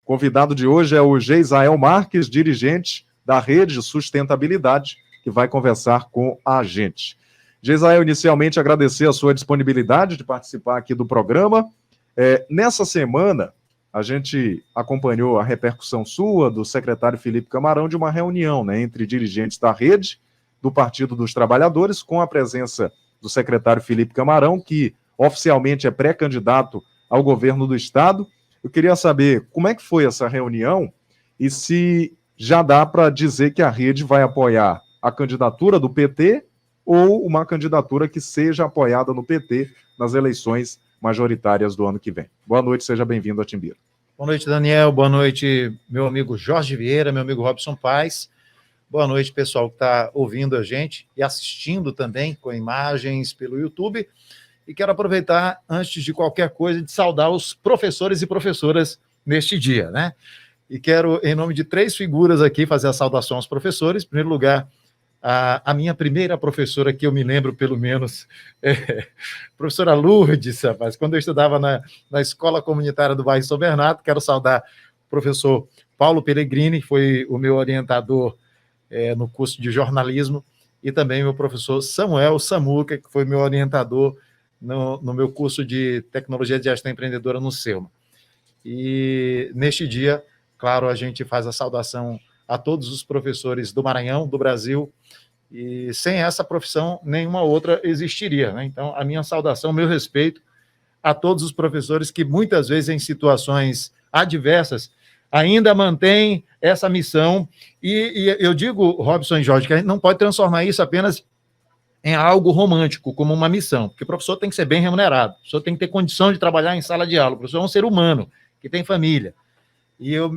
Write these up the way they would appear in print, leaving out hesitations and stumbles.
convidado de hoje é o Geisael Marques, dirigente da Rede Sustentabilidade, que vai conversar com a gente. Geisael, inicialmente agradecer a sua disponibilidade de participar aqui do programa. Nessa semana, a gente acompanhou a repercussão sua, do secretário Felipe Camarão, de uma reunião, né, entre dirigentes da rede, do Partido dos Trabalhadores, com a presença do secretário Felipe Camarão, que oficialmente é pré-candidato ao governo do Estado. Eu queria saber como é que foi essa reunião e se já dá para dizer que a rede vai apoiar a candidatura do PT ou uma candidatura que seja apoiada no PT nas eleições majoritárias do ano que vem. Boa noite, seja bem-vindo a Timbira. Boa noite, Daniel. Boa noite, meu amigo Jorge Vieira, meu amigo Robson Paes. Boa noite, pessoal que está ouvindo a gente e assistindo também com imagens pelo YouTube. E quero aproveitar, antes de qualquer coisa, de saudar os professores e professoras neste dia, né? E quero, em nome de 3 figuras aqui, fazer a saudação aos professores. Em primeiro lugar, a minha primeira professora, que eu me lembro, pelo menos, professora Lourdes, rapaz, quando eu estudava na Escola Comunitária do bairro São Bernardo. Quero saudar o professor Paulo Pellegrini, que foi o meu orientador no curso de jornalismo, e também meu professor Samuel Samuca, que foi meu orientador no meu curso de tecnologia de gestão empreendedora no SEUMA. E neste dia, claro, a gente faz a saudação a todos os professores do Maranhão, do Brasil, e sem essa profissão, nenhuma outra existiria, né? Então, a minha saudação, meu respeito a todos os professores que muitas vezes, em situações adversas, ainda mantêm essa missão. E eu digo, Robson e Jorge, que a gente não pode transformar isso apenas em algo romântico, como uma missão, porque o professor tem que ser bem remunerado, o professor tem que ter condição de trabalhar em sala de aula, o professor é um ser humano, que tem família. E eu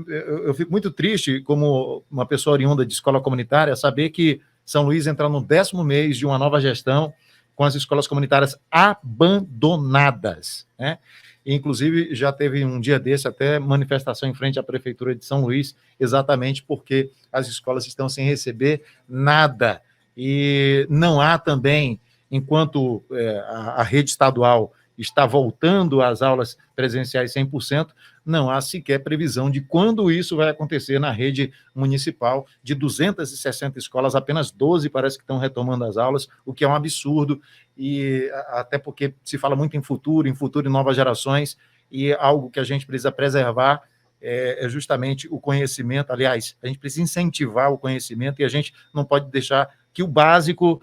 fico muito triste, como uma pessoa oriunda de escola comunitária, saber que São Luís entra no 10º mês de uma nova gestão com as escolas comunitárias abandonadas, né? Inclusive, já teve um dia desse até manifestação em frente à Prefeitura de São Luís, exatamente porque as escolas estão sem receber nada. E não há também, enquanto a rede estadual está voltando às aulas presenciais 100%, não há sequer previsão de quando isso vai acontecer na rede municipal. De 260 escolas, apenas 12 parece que estão retomando as aulas, o que é um absurdo, e até porque se fala muito em futuro e novas gerações, e algo que a gente precisa preservar é justamente o conhecimento. Aliás, a gente precisa incentivar o conhecimento e a gente não pode deixar que o básico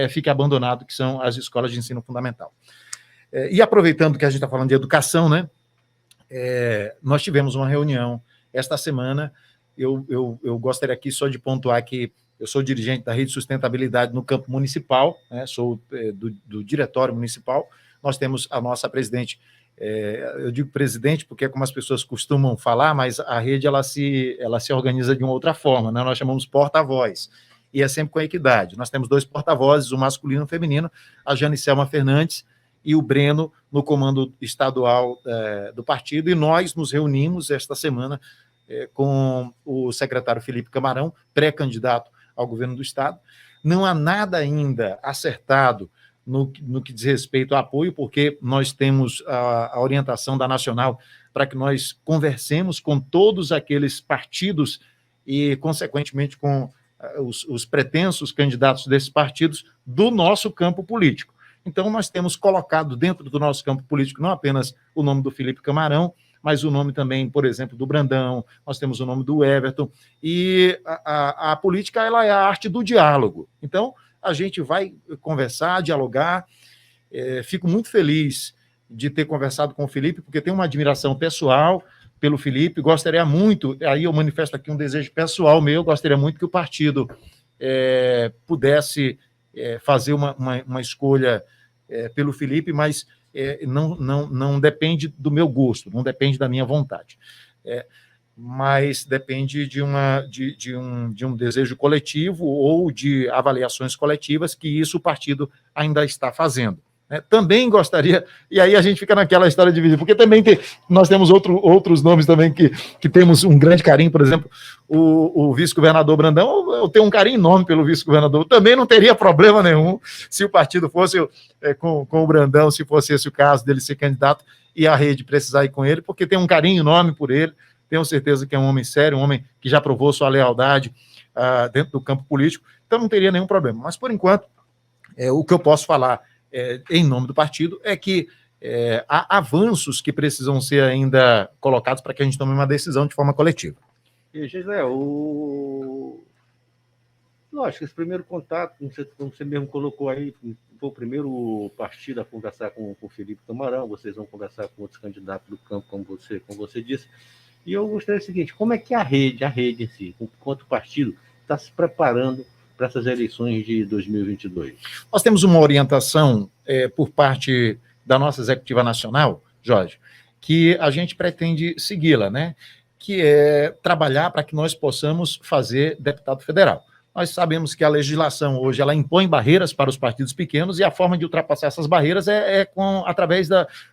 fique abandonado, que são as escolas de ensino fundamental. E aproveitando que a gente está falando de educação, né? Nós tivemos uma reunião esta semana. Eu gostaria aqui só de pontuar que eu sou dirigente da Rede Sustentabilidade no campo municipal, né? Sou do diretório municipal. Nós temos a nossa presidente, eu digo presidente porque é como as pessoas costumam falar, mas a rede ela se organiza de uma outra forma, né? Nós chamamos porta-voz, e é sempre com equidade. Nós temos 2 porta-vozes, o masculino e o feminino, a Janicelma Fernandes e o Breno no comando estadual do partido, e nós nos reunimos esta semana com o secretário Felipe Camarão, pré-candidato ao governo do Estado. Não há nada ainda acertado no que diz respeito ao apoio, porque nós temos a orientação da Nacional para que nós conversemos com todos aqueles partidos e, consequentemente, com os pretensos candidatos desses partidos do nosso campo político. Então, nós temos colocado dentro do nosso campo político não apenas o nome do Felipe Camarão, mas o nome também, por exemplo, do Brandão, nós temos o nome do Everton, e a política ela é a arte do diálogo. Então, a gente vai conversar, dialogar. Fico muito feliz de ter conversado com o Felipe, porque tenho uma admiração pessoal pelo Felipe, gostaria muito, aí eu manifesto aqui um desejo pessoal meu, gostaria muito que o partido pudesse fazer uma escolha pelo Felipe, mas não depende do meu gosto, não depende da minha vontade, mas depende de um desejo coletivo ou de avaliações coletivas que isso o partido ainda está fazendo. Também gostaria, e aí a gente fica naquela história dividida, porque também nós temos outros nomes também que temos um grande carinho, por exemplo, o vice-governador Brandão. Eu tenho um carinho enorme pelo vice-governador, também não teria problema nenhum se o partido fosse com o Brandão, se fosse esse o caso dele ser candidato e a rede precisar ir com ele, porque tem um carinho enorme por ele, tenho certeza que é um homem sério, um homem que já provou sua lealdade dentro do campo político, então não teria nenhum problema. Mas, por enquanto, o que eu posso falar em nome do partido é que há avanços que precisam ser ainda colocados para que a gente tome uma decisão de forma coletiva. E, Gisele, lógico, esse primeiro contato, como você mesmo colocou aí, foi o primeiro partido a conversar com o Felipe Camarão, vocês vão conversar com outros candidatos do campo, como você disse. E eu gostaria do seguinte, como é que a rede em si, enquanto partido, está se preparando para essas eleições de 2022? Nós temos uma orientação por parte da nossa executiva nacional, Jorge, que a gente pretende segui-la, né? Que é trabalhar para que nós possamos fazer deputado federal. Nós sabemos que a legislação hoje ela impõe barreiras para os partidos pequenos e a forma de ultrapassar essas barreiras através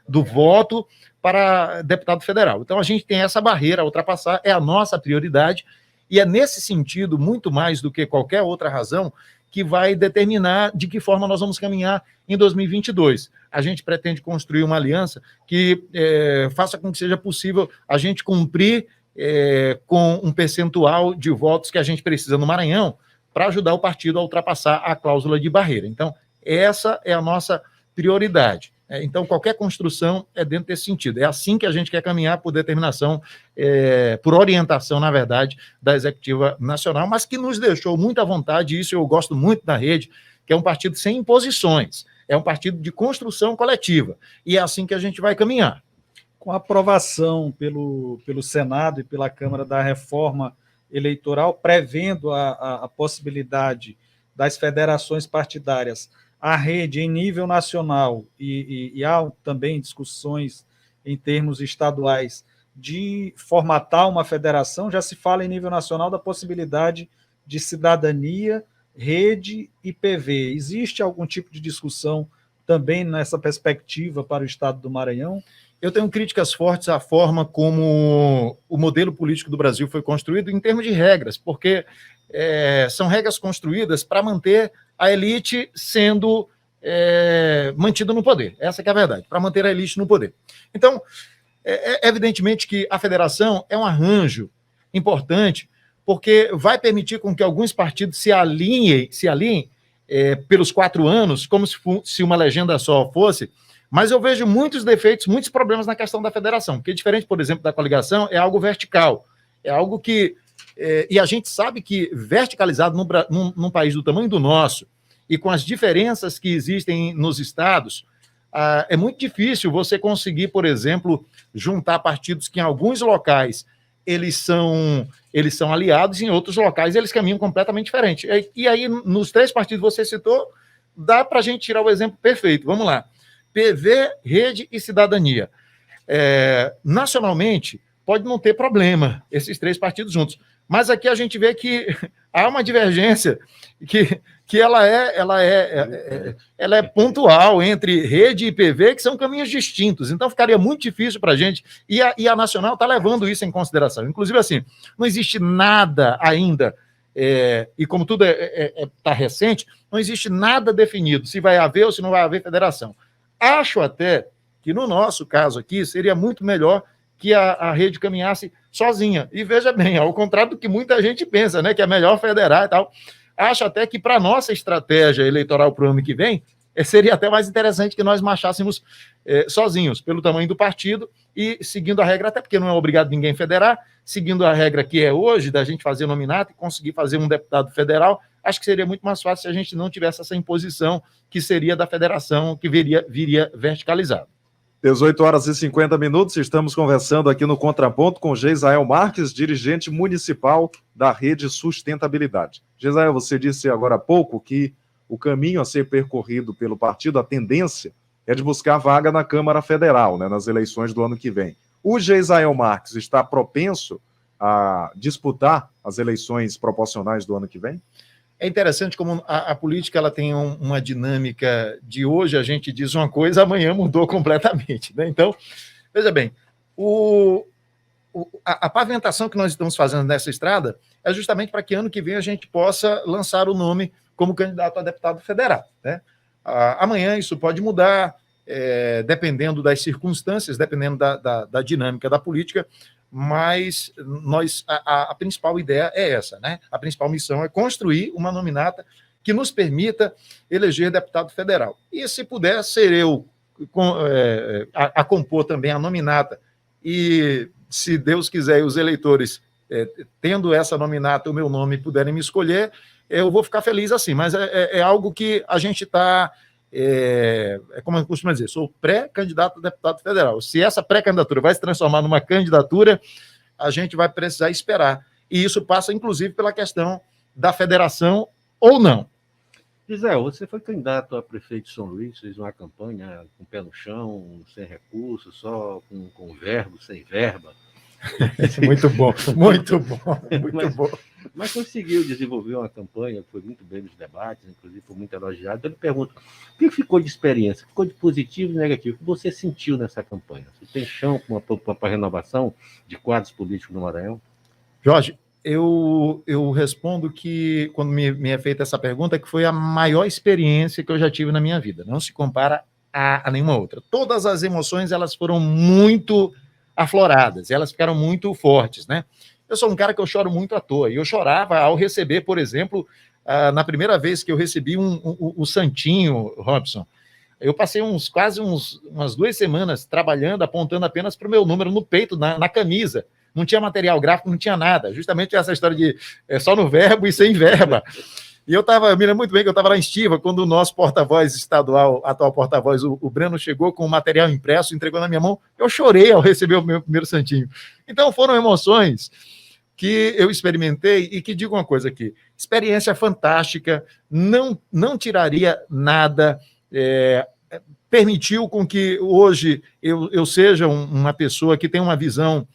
do voto para deputado federal. Então, a gente tem essa barreira a ultrapassar, é a nossa prioridade, e é nesse sentido, muito mais do que qualquer outra razão, que vai determinar de que forma nós vamos caminhar em 2022. A gente pretende construir uma aliança que faça com que seja possível a gente cumprir com um percentual de votos que a gente precisa no Maranhão para ajudar o partido a ultrapassar a cláusula de barreira. Então, essa é a nossa prioridade. Então, qualquer construção é dentro desse sentido. É assim que a gente quer caminhar por determinação, por orientação, na verdade, da Executiva Nacional, mas que nos deixou muita vontade, e isso eu gosto muito da rede, que é um partido sem imposições, é um partido de construção coletiva, e é assim que a gente vai caminhar. Com a aprovação pelo Senado e pela Câmara da reforma eleitoral, prevendo a possibilidade das federações partidárias, a rede em nível nacional e há também discussões em termos estaduais de formatar uma federação, já se fala em nível nacional da possibilidade de cidadania, rede e PV. Existe algum tipo de discussão também nessa perspectiva para o estado do Maranhão? Eu tenho críticas fortes à forma como o modelo político do Brasil foi construído em termos de regras, porque são regras construídas para manter a elite sendo mantida no poder. Essa que é a verdade, para manter a elite no poder. Então, evidentemente que a federação é um arranjo importante, porque vai permitir com que alguns partidos se alinhem pelos 4 anos, como se uma legenda só fosse, mas eu vejo muitos defeitos, muitos problemas na questão da federação, porque diferente, por exemplo, da coligação, é algo vertical, é algo que... e a gente sabe que verticalizado num país do tamanho do nosso, e com as diferenças que existem nos estados, é muito difícil você conseguir, por exemplo, juntar partidos que em alguns locais eles são aliados, e em outros locais eles caminham completamente diferente. E aí, nos 3 partidos que você citou, dá para a gente tirar o exemplo perfeito. Vamos lá. PV, Rede e Cidadania. Nacionalmente, pode não ter problema, esses 3 partidos juntos. Mas aqui a gente vê que há uma divergência que ela é pontual entre rede e PV, que são caminhos distintos. Então, ficaria muito difícil para a gente. E a Nacional está levando isso em consideração. Inclusive, assim, não existe nada ainda, e como tudo está recente, não existe nada definido se vai haver ou se não vai haver federação. Acho até que, no nosso caso aqui, seria muito melhor que a rede caminhasse sozinha. E veja bem, ao contrário do que muita gente pensa, né, que é melhor federar e tal. Acho até que para a nossa estratégia eleitoral para o ano que vem, seria até mais interessante que nós marchássemos sozinhos, pelo tamanho do partido e seguindo a regra, até porque não é obrigado ninguém federar, seguindo a regra que é hoje, da gente fazer nominato e conseguir fazer um deputado federal, acho que seria muito mais fácil se a gente não tivesse essa imposição que seria da federação, que viria verticalizado. 18h50, estamos conversando aqui no Contraponto com Geisael Marques, dirigente municipal da Rede Sustentabilidade. Geisael, você disse agora há pouco que o caminho a ser percorrido pelo partido, a tendência, é de buscar vaga na Câmara Federal, né, nas eleições do ano que vem. O Geisael Marques está propenso a disputar as eleições proporcionais do ano que vem? É interessante como a política ela tem uma dinâmica de hoje a gente diz uma coisa, amanhã mudou completamente. Né? Então, veja bem, a pavimentação que nós estamos fazendo nessa estrada é justamente para que ano que vem a gente possa lançar o nome como candidato a deputado federal. Né? Amanhã isso pode mudar, dependendo das circunstâncias, dependendo da dinâmica da política, mas a principal ideia é essa, né? A principal missão é construir uma nominata que nos permita eleger deputado federal. E se puder ser eu a compor também a nominata, e se Deus quiser e os eleitores, tendo essa nominata, o meu nome, puderem me escolher, eu vou ficar feliz assim, mas é algo que a gente está... como eu costumo dizer, sou pré-candidato a deputado federal. Se essa pré-candidatura vai se transformar numa candidatura, a gente vai precisar esperar. E isso passa, inclusive, pela questão da federação ou não. Gisel, você foi candidato a prefeito de São Luís, fez uma campanha com o pé no chão, sem recursos, só com verbo, sem verba. Muito bom, muito bom, muito bom. Mas conseguiu desenvolver uma campanha, foi muito bem nos debates, inclusive foi muito elogiado. Eu lhe pergunto, o que ficou de experiência? Ficou de positivo e negativo? O que você sentiu nessa campanha? Você tem chão para renovação de quadros políticos no Maranhão? Jorge, eu respondo que, quando me é feita essa pergunta, que foi a maior experiência que eu já tive na minha vida. Não se compara a nenhuma outra. Todas as emoções, elas foram muito afloradas, elas ficaram muito fortes, né? Eu sou um cara que eu choro muito à toa, e eu chorava ao receber, por exemplo, na primeira vez que eu recebi o Santinho, Robson, eu passei quase umas 2 semanas trabalhando, apontando apenas para o meu número no peito, na camisa. Não tinha material gráfico, não tinha nada. Justamente essa história de só no verbo e sem verba. E eu me lembro muito bem que eu estava lá em Estiva, quando o nosso porta-voz estadual, atual porta-voz, o Breno, chegou com o material impresso, entregou na minha mão. Eu chorei ao receber o meu primeiro Santinho. Então, foram emoções que eu experimentei e que, digo uma coisa aqui, experiência fantástica, não tiraria nada, permitiu com que hoje eu seja uma pessoa que tem uma visão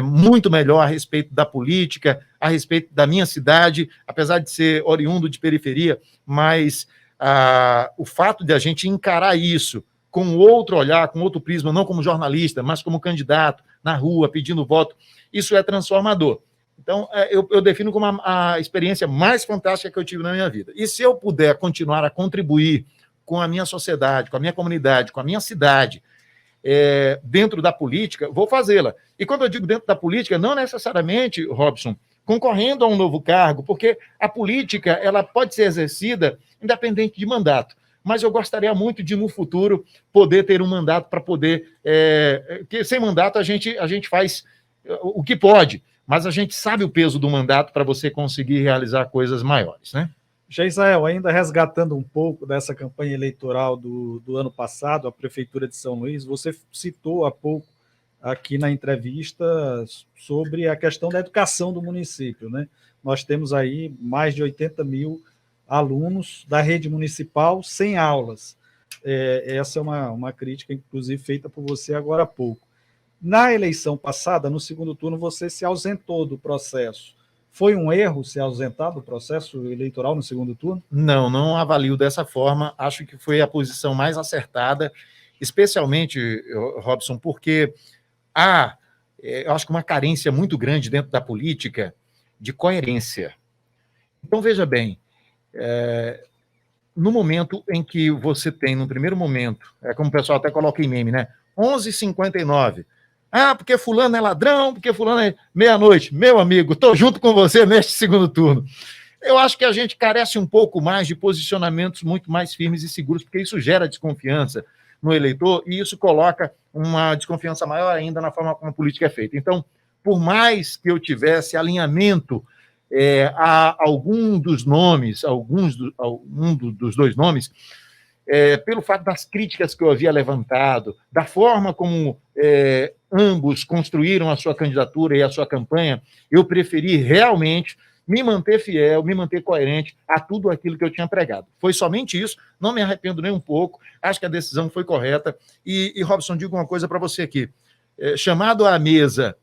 muito melhor a respeito da política, a respeito da minha cidade, apesar de ser oriundo de periferia, mas o fato de a gente encarar isso com outro olhar, com outro prisma, não como jornalista, mas como candidato, na rua, pedindo voto, isso é transformador. Então, eu defino como a experiência mais fantástica que eu tive na minha vida. E se eu puder continuar a contribuir com a minha sociedade, com a minha comunidade, com a minha cidade, dentro da política, vou fazê-la. E quando eu digo dentro da política, não necessariamente, Robson, concorrendo a um novo cargo, porque a política ela pode ser exercida independente de mandato. Mas eu gostaria muito de, no futuro, poder ter um mandato para poder... que sem mandato a gente faz o que pode, mas a gente sabe o peso do mandato para você conseguir realizar coisas maiores, né? Geisael, ainda resgatando um pouco dessa campanha eleitoral do ano passado, a Prefeitura de São Luís, você citou há pouco aqui na entrevista sobre a questão da educação do município, né? Nós temos aí mais de 80 mil alunos da rede municipal sem aulas. Essa é uma crítica, inclusive, feita por você agora há pouco. Na eleição passada, no segundo turno, você se ausentou do processo. Foi um erro se ausentar do processo eleitoral no segundo turno? Não avalio dessa forma. Acho que foi a posição mais acertada, especialmente, Robson, porque eu acho que uma carência muito grande dentro da política de coerência. Então, veja bem, no momento em que você tem, no primeiro momento, como o pessoal até coloca em meme, né? 11h59. Porque fulano é ladrão, porque fulano é meia-noite. Meu amigo, estou junto com você neste segundo turno. Eu acho que a gente carece um pouco mais de posicionamentos muito mais firmes e seguros, porque isso gera desconfiança no eleitor e isso coloca uma desconfiança maior ainda na forma como a política é feita. Então, por mais que eu tivesse alinhamento a algum dos nomes, algum dos 2 nomes, pelo fato das críticas que eu havia levantado, da forma como ambos construíram a sua candidatura e a sua campanha, eu preferi realmente me manter fiel, me manter coerente a tudo aquilo que eu tinha pregado. Foi somente isso, não me arrependo nem um pouco, acho que a decisão foi correta. E Robson, digo uma coisa para você aqui, chamado à mesa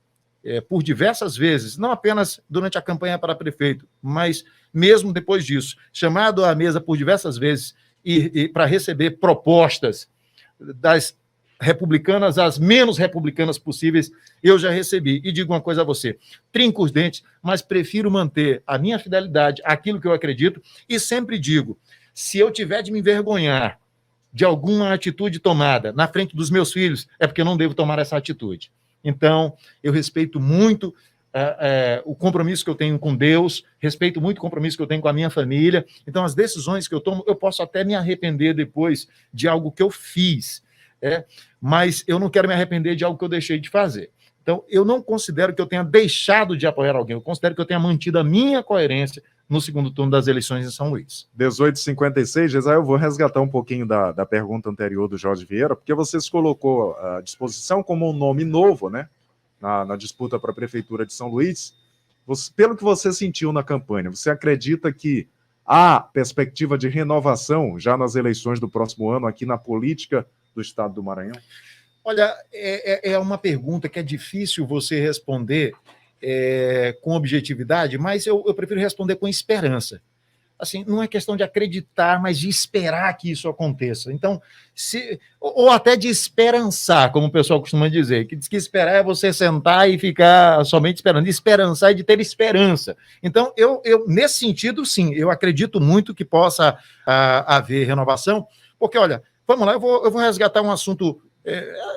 por diversas vezes, não apenas durante a campanha para prefeito, mas mesmo depois disso, chamado à mesa por diversas vezes e para receber propostas das republicanas, as menos republicanas possíveis, eu já recebi. E digo uma coisa a você, trinco os dentes, mas prefiro manter a minha fidelidade àquilo que eu acredito e sempre digo, se eu tiver de me envergonhar de alguma atitude tomada na frente dos meus filhos, é porque eu não devo tomar essa atitude. Então, eu respeito muito o compromisso que eu tenho com Deus, respeito muito o compromisso que eu tenho com a minha família. Então, as decisões que eu tomo, eu posso até me arrepender depois de algo que eu fiz, mas eu não quero me arrepender de algo que eu deixei de fazer. Então, eu não considero que eu tenha deixado de apoiar alguém, eu considero que eu tenha mantido a minha coerência no segundo turno das eleições em São Luís. 18h56, Geisel, eu vou resgatar um pouquinho da pergunta anterior do Jorge Vieira, porque você se colocou à disposição como um nome novo, né, na disputa para a Prefeitura de São Luís. Pelo que você sentiu na campanha, você acredita que há perspectiva de renovação já nas eleições do próximo ano aqui na política do Estado do Maranhão? Olha, é uma pergunta que é difícil você responder com objetividade, mas eu prefiro responder com esperança. Assim, não é questão de acreditar, mas de esperar que isso aconteça. Então, ou até de esperançar, como o pessoal costuma dizer, que diz que esperar é você sentar e ficar somente esperando. Esperançar é de ter esperança. Então, eu nesse sentido, sim, eu acredito muito que possa haver renovação, porque, olha, vamos lá, eu vou resgatar um assunto.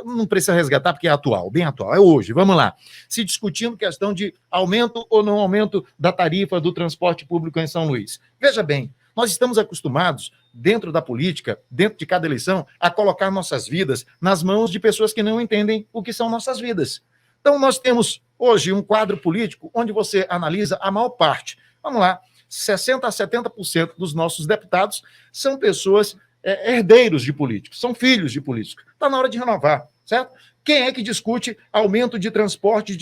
Não precisa resgatar porque é atual, bem atual, é hoje, vamos lá. Se discutindo questão de aumento ou não aumento da tarifa do transporte público em São Luís. Veja bem, nós estamos acostumados, dentro da política, dentro de cada eleição, a colocar nossas vidas nas mãos de pessoas que não entendem o que são nossas vidas. Então, nós temos hoje um quadro político onde você analisa a maior parte. Vamos lá, 60% a 70% dos nossos deputados são pessoas herdeiros de políticos, são filhos de políticos. Está na hora de renovar, certo? Quem é que discute aumento de transporte,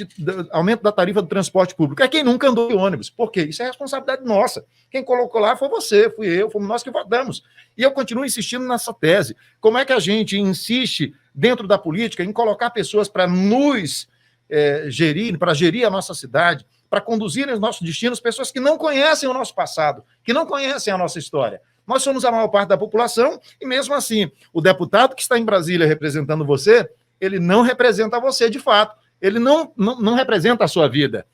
aumento da tarifa do transporte público? É quem nunca andou de ônibus. Por quê? Isso é responsabilidade nossa. Quem colocou lá foi você, fui eu, fomos nós que votamos. E eu continuo insistindo nessa tese. Como é que a gente insiste dentro da política em colocar pessoas para nos gerir, para gerir a nossa cidade, para conduzirem os nossos destinos, pessoas que não conhecem o nosso passado, que não conhecem a nossa história? Nós somos a maior parte da população e, mesmo assim, o deputado que está em Brasília representando você, ele não representa você de fato. Ele não representa a sua vida.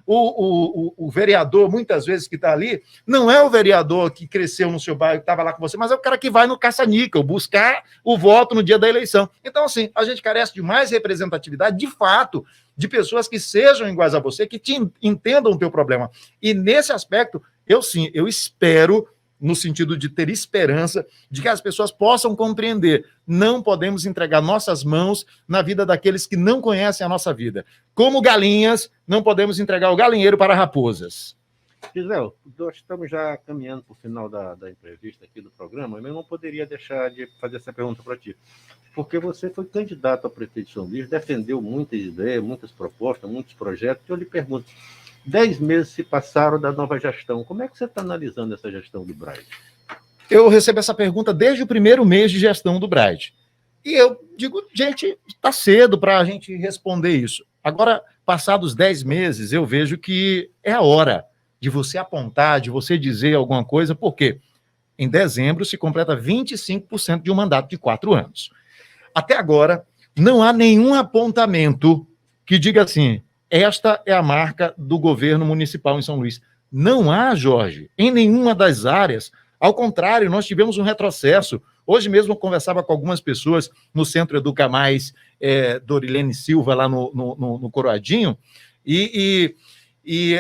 O vereador, muitas vezes, que está ali, não é o vereador que cresceu no seu bairro, que estava lá com você, mas é o cara que vai no caça-níquel buscar o voto no dia da eleição. Então, assim, a gente carece de mais representatividade, de fato, de pessoas que sejam iguais a você, que entendam o teu problema. E, nesse aspecto, eu espero, no sentido de ter esperança, de que as pessoas possam compreender. Não podemos entregar nossas mãos na vida daqueles que não conhecem a nossa vida. Como galinhas, não podemos entregar o galinheiro para raposas. Gisel, nós estamos já caminhando para o final da entrevista aqui do programa, mas eu não poderia deixar de fazer essa pergunta para ti. Porque você foi candidato a prefeito de São Luís, defendeu muitas ideias, muitas propostas, muitos projetos, e eu lhe pergunto, 10 meses se passaram da nova gestão. Como é que você está analisando essa gestão do Braide? Eu recebo essa pergunta desde o primeiro mês de gestão do Braide. E eu digo, gente, está cedo para a gente responder isso. Agora, passados 10 meses, eu vejo que é a hora de você apontar, de você dizer alguma coisa, porque em dezembro se completa 25% de um mandato de 4 anos. Até agora, não há nenhum apontamento que diga assim, esta é a marca do governo municipal em São Luís. Não há, Jorge, em nenhuma das áreas. Ao contrário, nós tivemos um retrocesso. Hoje mesmo eu conversava com algumas pessoas no Centro Educa Mais, Dorilene Silva, lá no Coroadinho, e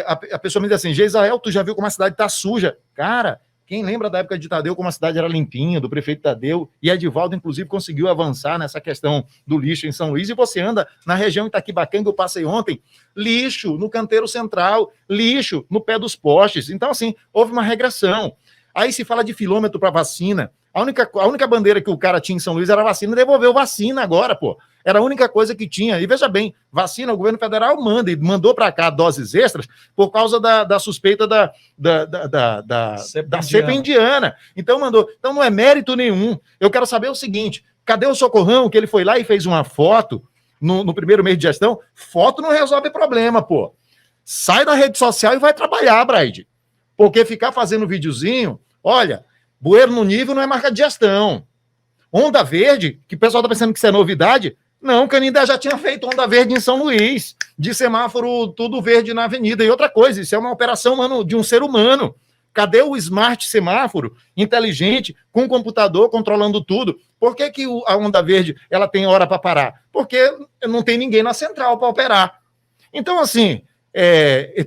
a pessoa me diz assim, Geisel, tu já viu como a cidade está suja? Cara, quem lembra da época de Tadeu, como a cidade era limpinha, do prefeito Tadeu, e Edivaldo, inclusive, conseguiu avançar nessa questão do lixo em São Luís, e você anda na região Itaquibacanga, eu passei ontem, lixo no canteiro central, lixo no pé dos postes. Então, assim, houve uma regressão. Aí se fala de quilômetro para vacina. A única bandeira que o cara tinha em São Luís era vacina, devolveu vacina agora, pô. Era a única coisa que tinha. E veja bem, vacina, o governo federal manda, e mandou para cá doses extras por causa da suspeita da cepa indiana. Então mandou. Então não é mérito nenhum. Eu quero saber o seguinte, cadê o Socorrão, que ele foi lá e fez uma foto no primeiro mês de gestão? Foto não resolve problema, pô. Sai da rede social e vai trabalhar, Braide. Porque ficar fazendo videozinho, olha, bueiro no nível não é marca de gestão. Onda verde, que o pessoal está pensando que isso é novidade, não, Canindé já tinha feito onda verde em São Luís, de semáforo tudo verde na avenida. E outra coisa, isso é uma operação, mano, de um ser humano. Cadê o smart semáforo inteligente, com computador controlando tudo? Por que a onda verde ela tem hora para parar? Porque não tem ninguém na central para operar. Então, assim,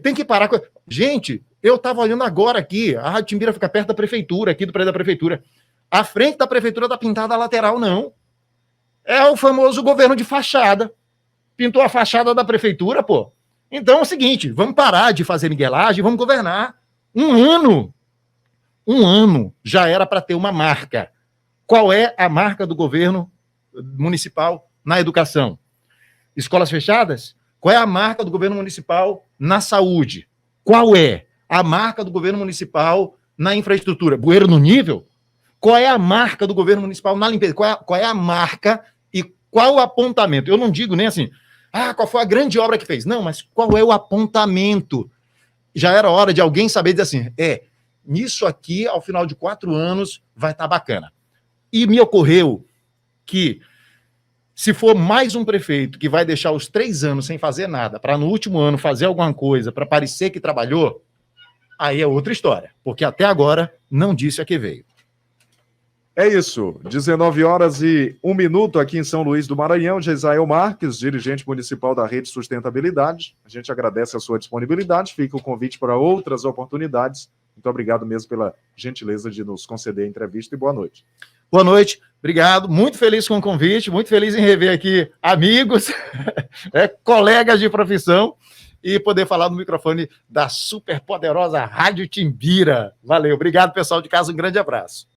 tem que parar com... Gente, eu estava olhando agora aqui, a Rádio Timbira fica perto da prefeitura, aqui do prédio da prefeitura. A frente da prefeitura está pintada a lateral, não. É o famoso governo de fachada. Pintou a fachada da prefeitura, pô. Então é o seguinte, vamos parar de fazer miguelagem, vamos governar. Um ano já era para ter uma marca. Qual é a marca do governo municipal na educação? Escolas fechadas? Qual é a marca do governo municipal na saúde? Qual é a marca do governo municipal na infraestrutura? Bueiro no nível? Qual é a marca do governo municipal na limpeza? Qual é a marca e qual o apontamento? Eu não digo nem assim, qual foi a grande obra que fez? Não, mas qual é o apontamento? Já era hora de alguém saber dizer assim, nisso aqui, ao final de 4 anos, vai estar bacana. E me ocorreu que, se for mais um prefeito que vai deixar os 3 anos sem fazer nada, para no último ano fazer alguma coisa, para parecer que trabalhou, aí é outra história, porque até agora não disse a que veio. É isso, 19h01 aqui em São Luís do Maranhão. Geisael Marques, dirigente municipal da Rede Sustentabilidade. A gente agradece a sua disponibilidade, fica o convite para outras oportunidades. Muito obrigado mesmo pela gentileza de nos conceder a entrevista e boa noite. Boa noite, obrigado, muito feliz com o convite, muito feliz em rever aqui amigos, colegas de profissão e poder falar no microfone da super poderosa Rádio Timbira. Valeu, obrigado pessoal de casa, um grande abraço.